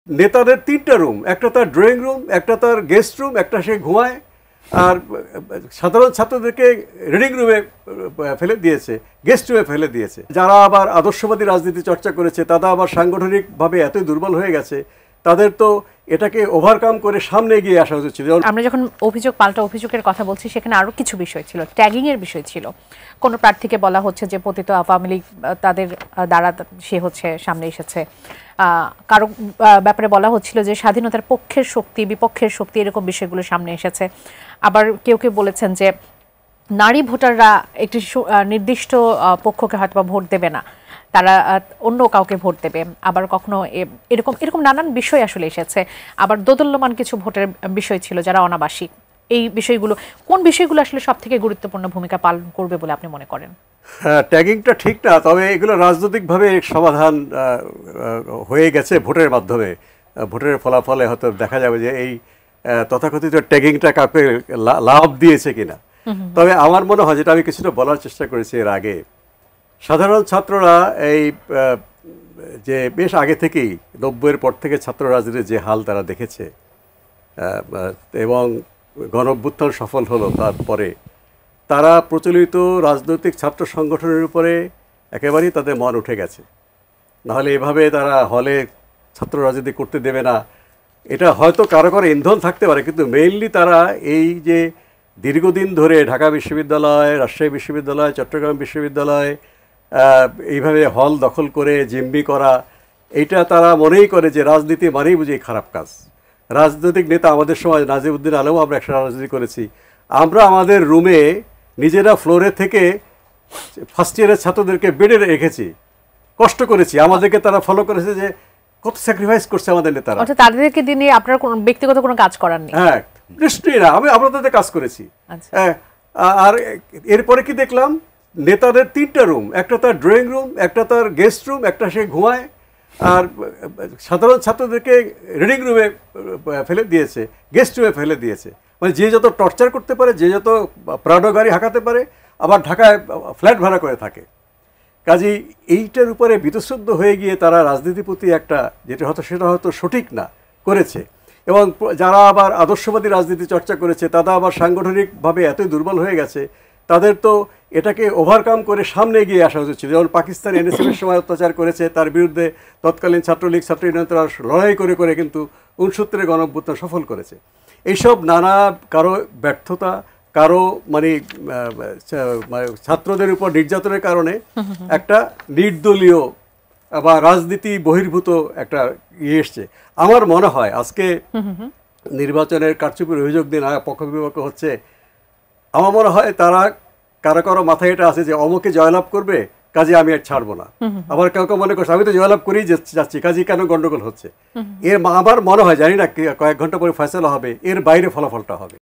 নেতাদের 3টা রুম, একটা তার ড্রয়িং রুম, একটা তার গেস্ট রুম, একটা সে ঘুমায়, আর সাধারণ ছাত্রদেরকে রিডিং রুমে ফেলে দিয়েছে, গেস্ট রুমে ফেলে দিয়েছে। যারা আবার আদর্শবাদী রাজনীতি চর্চা করেছে তারা আবার সাংগঠনিকভাবে এতই দুর্বল হয়ে গেছে, তাদের তো এটাকে ওভারকাম করে সামনে এগিয়ে আসা উচিত ছিল। আমরা যখন অভিযোগ পাল্টা অভিযোগের কথা বলছি সেখানে আরও কিছু বিষয় ছিল, ট্যাগিং এর বিষয় ছিল। কোনো প্রার্থীকে বলা হচ্ছে যে পতিত আওয়ামী লীগ তাদের দ্বারা সে হচ্ছে সামনে এসেছে, কারো ব্যাপারে বলা হচ্ছিল যে স্বাধীনতার পক্ষের শক্তি বিপক্ষের শক্তি, এরকম বিষয়গুলো সামনে এসেছে। আবার কেউ কেউ বলেছেন যে নারী ভোটাররা একটি নির্দিষ্ট পক্ষকে হয়তো ভোট দেবে না, তারা অন্য কাউকে ভোট দেবে। আবার কখনো এরকম এরকম নানান বিষয় আসলে এসেছে। আবার দোদুল্যমান কিছু ভোটের বিষয় ছিল যারা অনাবাসিক। এই বিষয়গুলো কোন বিষয়গুলো আসলে সব থেকে গুরুত্বপূর্ণ ভূমিকা পালন করবে বলে আপনি মনে করেন? হ্যাঁ, ট্যাগিংটা ঠিক না, তবে এগুলো রাজনৈতিকভাবে সমাধান হয়ে গেছে ভোটের মাধ্যমে। ভোটের ফলাফলে হয়তো দেখা যাবে যে এই তথাকথিত ট্যাগিংটা কাউকে লাভ দিয়েছে কিনা। তবে আমার মনে হয়, যেটা আমি কিছুটা বলার চেষ্টা করেছি এর আগে, সাধারণ ছাত্ররা এই যে বেশ আগে থেকেই 90-এর পর থেকে ছাত্র রাজনীতির যে হাল তারা দেখেছে এবং গণঅভ্যুত্থান সফল হলো তারপরে, তারা প্রচলিত রাজনৈতিক ছাত্র সংগঠনের উপরে একেবারেই তাদের মন উঠে গেছে। নাহলে এভাবে তারা হলে ছাত্র রাজনীতি করতে দেবে না, এটা হয়তো কারো কারো ইন্ধন থাকতে পারে, কিন্তু মেইনলি তারা এই যে দীর্ঘদিন ধরে ঢাকা বিশ্ববিদ্যালয়, রাজশাহী বিশ্ববিদ্যালয়, চট্টগ্রাম বিশ্ববিদ্যালয় এইভাবে হল দখল করে জিম্মি করা, এইটা তারা মনেই করে যে রাজনীতি মানেই বুঝি খারাপ কাজ। রাজনৈতিক নেতা আমাদের সময় নাজিমউদ্দিন আলম, আমরা একসাথে রাজনীতি করেছি, আমরা আমাদের রুমে নিজেরা ফ্লোরে থেকে ফার্স্ট ইয়ারের ছাত্রদেরকে বেডে রেখেছি, কষ্ট করেছি, আমাদেরকে তারা ফলো করেছে যে কত স্যাক্রিফাইস করছে আমাদের নেতারা। অর্থাৎ তাদেরকে দিয়ে আপনার ব্যক্তিগত কোনো কাজ করার নেই? হ্যাঁ, নিশ্চয়ই না, আমরা তাদের কাজ করেছি। হ্যাঁ, আর এরপরে কি দেখলাম, নেতাদের 3টা রুম, একটা তার ড্রয়িং রুম, একটা তার গেস্ট রুম, একটা সে ঘুমায়, আর সাধারণ ছাত্রদেরকে রিডিং রুমে ফেলে দিয়েছে, গেস্ট রুমে ফেলে দিয়েছে। মানে যে যত টর্চার করতে পারে, যে যত প্রাডো গাড়ি হাঁকাতে পারে, আবার ঢাকায় ফ্ল্যাট ভাড়া করে থাকে। কাজেই এইটার উপরে বীতশ্রদ্ধ হয়ে গিয়ে তারা রাজনীতির প্রতি একটা, যেটা হয়তো সেটা হয়তো সঠিক না, করেছে। এবং যারা আবার আদর্শবাদী রাজনীতি চর্চা করেছে তারা আবার সাংগঠনিকভাবে এতই দুর্বল হয়ে গেছে, তাদের তো এটাকে ওভারকাম করে সামনে এগিয়ে আসা উচিত ছিল। যেমন পাকিস্তান এনএসএফের সময় অত্যাচার করেছে, তার বিরুদ্ধে তৎকালীন ছাত্রলীগ, ছাত্র ইউনিয়ন তারা লড়াই করে করে কিন্তু 69-এর গণঅভ্যুত্থান সফল করেছে। এইসব নানা কারো ব্যর্থতা, কারো মানে ছাত্রদের উপর নির্যাতনের কারণে একটা নির্দলীয় বা রাজনীতি বহির্ভূত একটা এসছে। আমার মনে হয় আজকে নির্বাচনের কারচুপির অভিযোগ দিয়ে পক্ষ বিপক্ষ হচ্ছে, আমার মনে হয় তারা কারো কারো মাথায় এটা আছে যে অমুকে জয়লাভ করবে, কাজে আমি আর ছাড়বো না। আবার কেউ কেউ মনে করছে আমি তো জয়লাভ করেই যাচ্ছি, কাজে কেন গন্ডগোল হচ্ছে। এর আমার মনে হয়, জানি না কয়েক ঘন্টা পরে ফয়সালা হবে, এর বাইরে ফলাফলটা হবে।